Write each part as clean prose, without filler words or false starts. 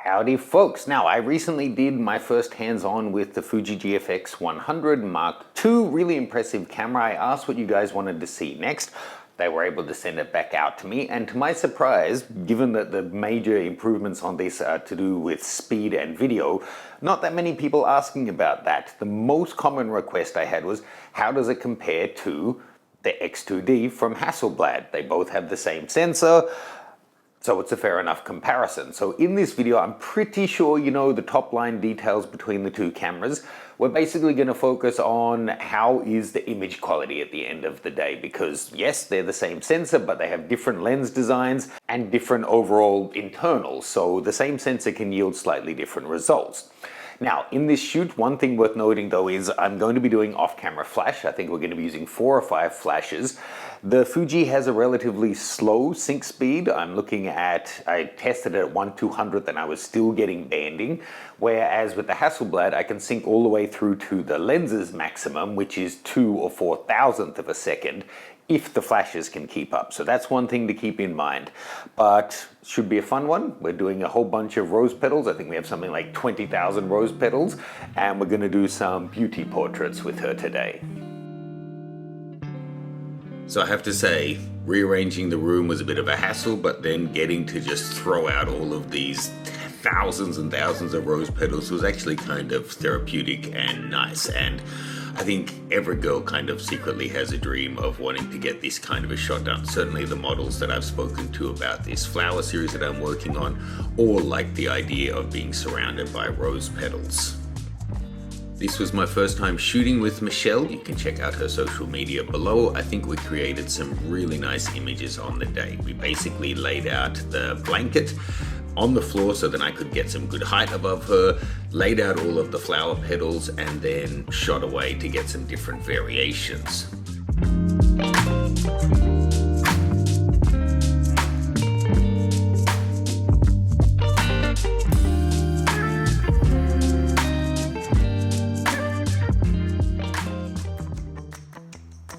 Howdy folks. Now I recently did my first hands-on with the Fuji GFX 100 Mark II. Really impressive camera. I asked what you guys wanted to see next. They were able to send it back out to me, and to my surprise, given that the major improvements on this are to do with speed and video, not that many people asking about that. The most common request I had was, how does it compare to the X2D from Hasselblad? They both have the same sensor, so it's a fair enough comparison. So in this video, I'm pretty sure you know the top line details between the two cameras. We're basically going to focus on how is the image quality at the end of the day, because yes, they're the same sensor, but they have different lens designs and different overall internals. So the same sensor can yield slightly different results. Now, in this shoot, one thing worth noting though is I'm going to be doing off-camera flash. I think we're going to be using 4 or 5 flashes. The Fuji has a relatively slow sync speed. I tested it at 1/200th and I was still getting banding. Whereas with the Hasselblad, I can sync all the way through to the lens's maximum, which is 2 or 4,000th of a second, if the flashes can keep up. So that's one thing to keep in mind. But should be a fun one. We're doing a whole bunch of rose petals. I think we have something like 20,000 rose petals, and we're gonna do some beauty portraits with her today. So I have to say, rearranging the room was a bit of a hassle, but then getting to just throw out all of these thousands and thousands of rose petals was actually kind of therapeutic and nice. And I think every girl kind of secretly has a dream of wanting to get this kind of a shot done. Certainly the models that I've spoken to about this flower series that I'm working on all like the idea of being surrounded by rose petals. This was my first time shooting with Michelle. You can check out her social media below. I think we created some really nice images on the day. We basically laid out the blanket on the floor so that I could get some good height above her, laid out all of the flower petals, and then shot away to get some different variations.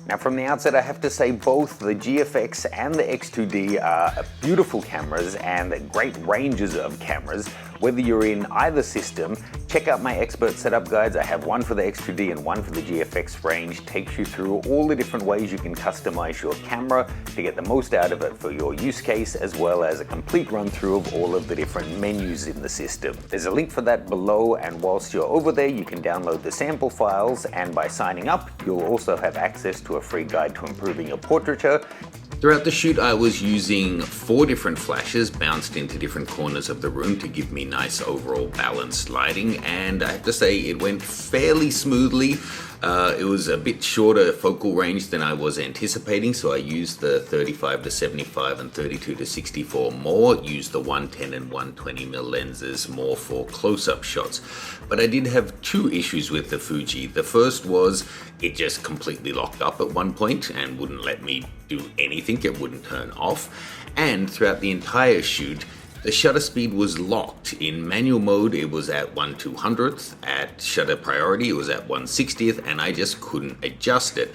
Now from the outset, I have to say both the GFX and the X2D are beautiful cameras and great ranges of cameras. Whether you're in either system, check out my expert setup guides. I have one for the X2D and one for the GFX range. Takes you through all the different ways you can customize your camera to get the most out of it for your use case, as well as a complete run through of all of the different menus in the system. There's a link for that below, and whilst you're over there, you can download the sample files, and by signing up, you'll also have access to a free guide to improving your portraiture. Throughout the shoot, I was using 4 different flashes bounced into different corners of the room to give me nice overall balanced lighting, and I have to say it went fairly smoothly. It was a bit shorter focal range than I was anticipating, so I used the 35 to 75 and 32 to 64 more, used the 110 and 120mm lenses more for close-up shots. But I did have 2 issues with the Fuji. The first was it just completely locked up at one point and wouldn't let me do anything, it wouldn't turn off. And throughout the entire shoot, the shutter speed was locked. In manual mode, it was at 1/200th. At shutter priority, it was at 1/60th, and I just couldn't adjust it.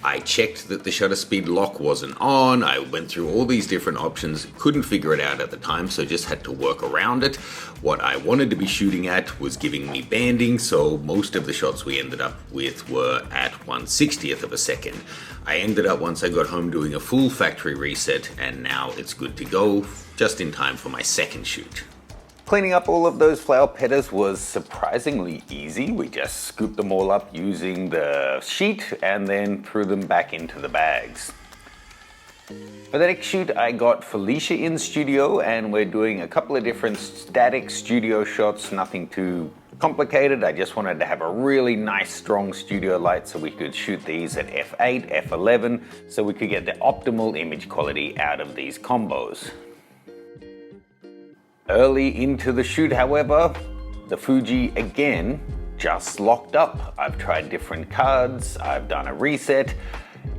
I checked that the shutter speed lock wasn't on. I went through all these different options, couldn't figure it out at the time, so just had to work around it. What I wanted to be shooting at was giving me banding, so most of the shots we ended up with were at 1/60th of a second. I ended up, once I got home, doing a full factory reset, and now it's good to go, just in time for my second shoot. Cleaning up all of those flower petals was surprisingly easy. We just scooped them all up using the sheet and then threw them back into the bags. For the next shoot, I got Felicia in studio, and we're doing a couple of different static studio shots, nothing too complicated. I just wanted to have a really nice strong studio light so we could shoot these at f8, f11, so we could get the optimal image quality out of these combos. Early into the shoot, however, the Fuji again just locked up. I've tried different cards, I've done a reset,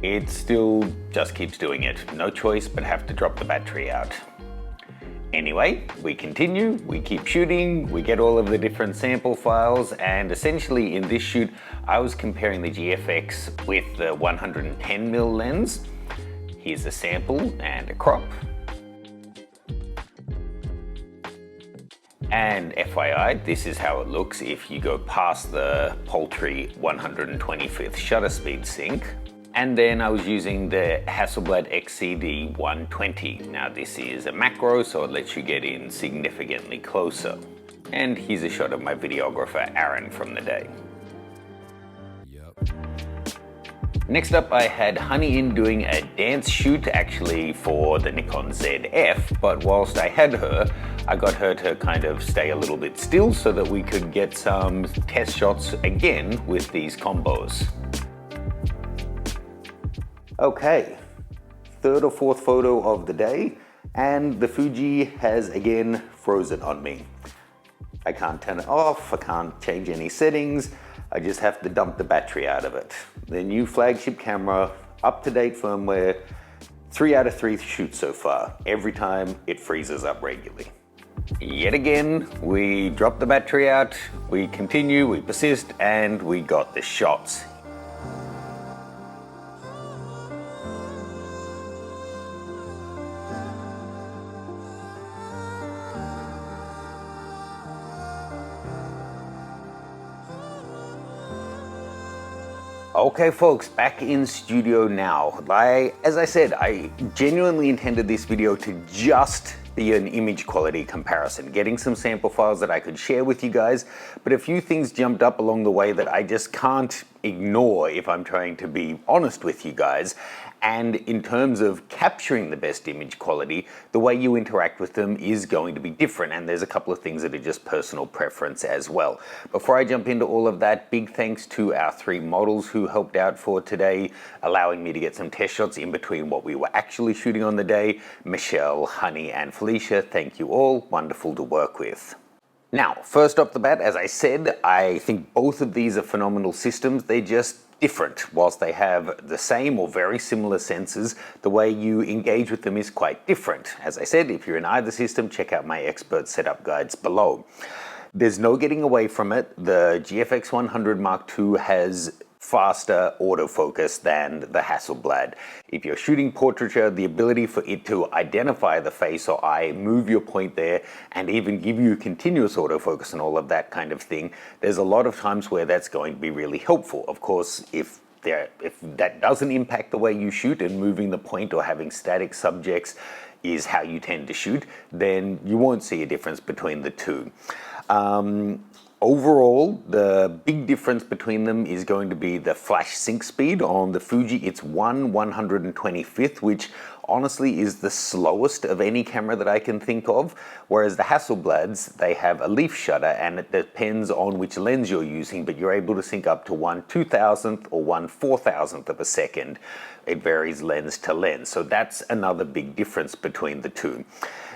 it still just keeps doing it. No choice but have to drop the battery out. Anyway, we continue, we keep shooting, we get all of the different sample files, and essentially in this shoot, I was comparing the GFX with the 110mm lens. Here's a sample and a crop. And FYI, this is how it looks if you go past the paltry 125th shutter speed sync. And then I was using the Hasselblad X2D 120. Now this is a macro, so it lets you get in significantly closer. And here's a shot of my videographer, Aaron, from the day. Next up, I had Honey in doing a dance shoot, actually for the Nikon ZF, but whilst I had her, I got her to kind of stay a little bit still so that we could get some test shots again with these combos. Okay, third or fourth photo of the day, and the Fuji has again frozen on me. I can't turn it off, I can't change any settings, I just have to dump the battery out of it. The new flagship camera, up-to-date firmware, 3 out of 3 shoots so far. Every time it freezes up regularly. Yet again, we drop the battery out, we continue, we persist, and we got the shots. Okay folks, back in studio now. As I said, I genuinely intended this video to just be an image quality comparison, getting some sample files that I could share with you guys, but a few things jumped up along the way that I just can't ignore if I'm trying to be honest with you guys. And in terms of capturing the best image quality, the way you interact with them is going to be different, and there's a couple of things that are just personal preference as well. Before I jump into all of that, big thanks to our 3 models who helped out for today, allowing me to get some test shots in between what we were actually shooting on the day. Michelle, Honey, and Felicia, thank you all, wonderful to work with. Now, first off the bat, as I said, I think both of these are phenomenal systems. They're just different. Whilst they have the same or very similar sensors, the way you engage with them is quite different. As I said, if you're in either system, check out my expert setup guides below. There's no getting away from it. The GFX 100 Mark II has faster autofocus than the Hasselblad. If you're shooting portraiture, the ability for it to identify the face or eye, move your point there, and even give you continuous autofocus and all of that kind of thing, there's a lot of times where that's going to be really helpful. Of course, if that doesn't impact the way you shoot and moving the point or having static subjects is how you tend to shoot, then you won't see a difference between the two. Overall, the big difference between them is going to be the flash sync speed. On the Fuji, it's 1/125th, which honestly is the slowest of any camera that I can think of, whereas the Hasselblads, they have a leaf shutter, and it depends on which lens you're using, but you're able to sync up to 1/2000th or 1/4000th of a second. It varies lens to lens, so that's another big difference between the two.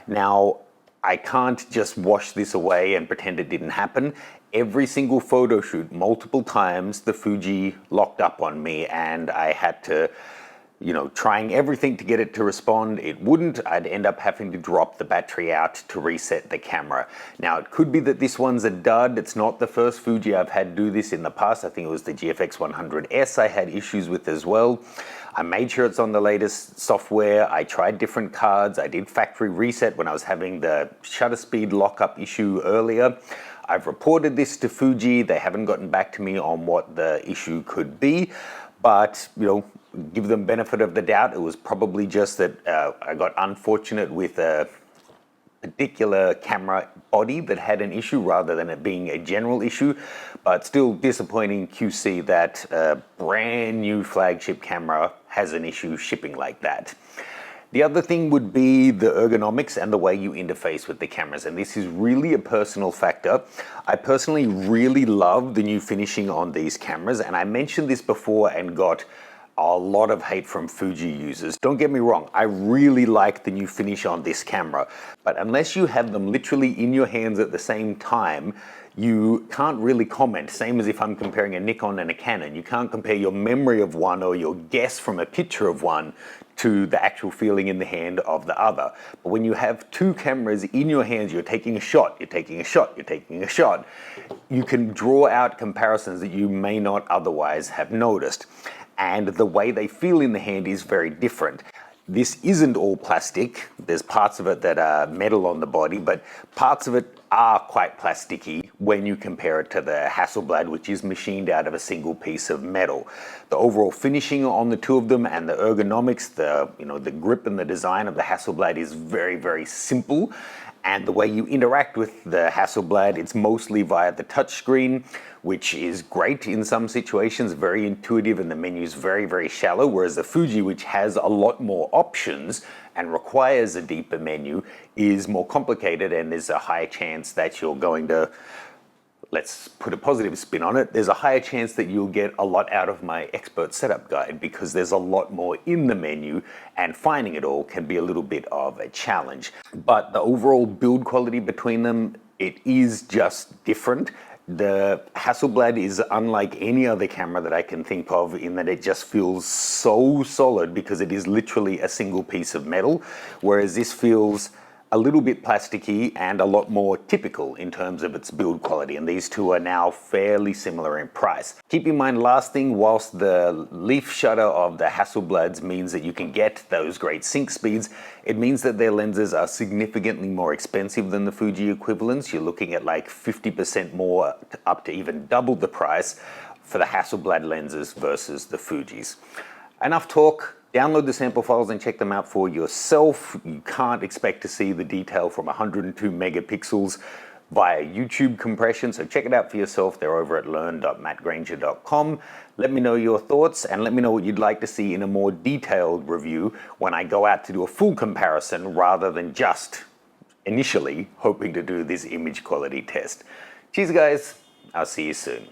Now, I can't just wash this away and pretend it didn't happen. Every single photo shoot, multiple times, the Fuji locked up on me, and I had to, trying everything to get it to respond. It wouldn't. I'd end up having to drop the battery out to reset the camera. Now, it could be that this one's a dud. It's not the first Fuji I've had do this in the past. I think it was the GFX 100S I had issues with as well. I made sure it's on the latest software. I tried different cards. I did factory reset when I was having the shutter speed lockup issue earlier. I've reported this to Fuji. They haven't gotten back to me on what the issue could be, but give them benefit of the doubt. It was probably just that I got unfortunate with a particular camera body that had an issue rather than it being a general issue, but still disappointing QC that a brand new flagship camera has an issue shipping like that. The other thing would be the ergonomics and the way you interface with the cameras, and this is really a personal factor. I personally really love the new finishing on these cameras, and I mentioned this before and got a lot of hate from Fuji users. Don't get me wrong, I really like the new finish on this camera, but unless you have them literally in your hands at the same time, you can't really comment. Same as if I'm comparing a Nikon and a Canon. You can't compare your memory of one or your guess from a picture of one to the actual feeling in the hand of the other. But when you have two cameras in your hands, you're taking a shot, you're taking a shot, you're taking a shot, you can draw out comparisons that you may not otherwise have noticed. And the way they feel in the hand is very different. This isn't all plastic. There's parts of it that are metal on the body, but parts of it are quite plasticky when you compare it to the Hasselblad, which is machined out of a single piece of metal. The overall finishing on the two of them and the ergonomics, the grip and the design of the Hasselblad is very, very simple. And the way you interact with the Hasselblad, it's mostly via the touchscreen, which is great in some situations, very intuitive, and the menu's very, very shallow, whereas the Fuji, which has a lot more options and requires a deeper menu, is more complicated, and there's a high chance that you're going to, let's put a positive spin on it, there's a higher chance that you'll get a lot out of my expert setup guide, because there's a lot more in the menu and finding it all can be a little bit of a challenge. But the overall build quality between them, it is just different. The Hasselblad is unlike any other camera that I can think of in that it just feels so solid because it is literally a single piece of metal, whereas this feels a little bit plasticky and a lot more typical in terms of its build quality, and these two are now fairly similar in price. Keep in mind, last thing, whilst the leaf shutter of the Hasselblads means that you can get those great sync speeds, it means that their lenses are significantly more expensive than the Fuji equivalents. You're looking at like 50% more, up to even double the price for the Hasselblad lenses versus the Fujis. Enough talk. Download the sample files and check them out for yourself. You can't expect to see the detail from 102 megapixels via YouTube compression, so check it out for yourself. They're over at learn.mattgranger.com. Let me know your thoughts and let me know what you'd like to see in a more detailed review when I go out to do a full comparison rather than just initially hoping to do this image quality test. Cheers guys, I'll see you soon.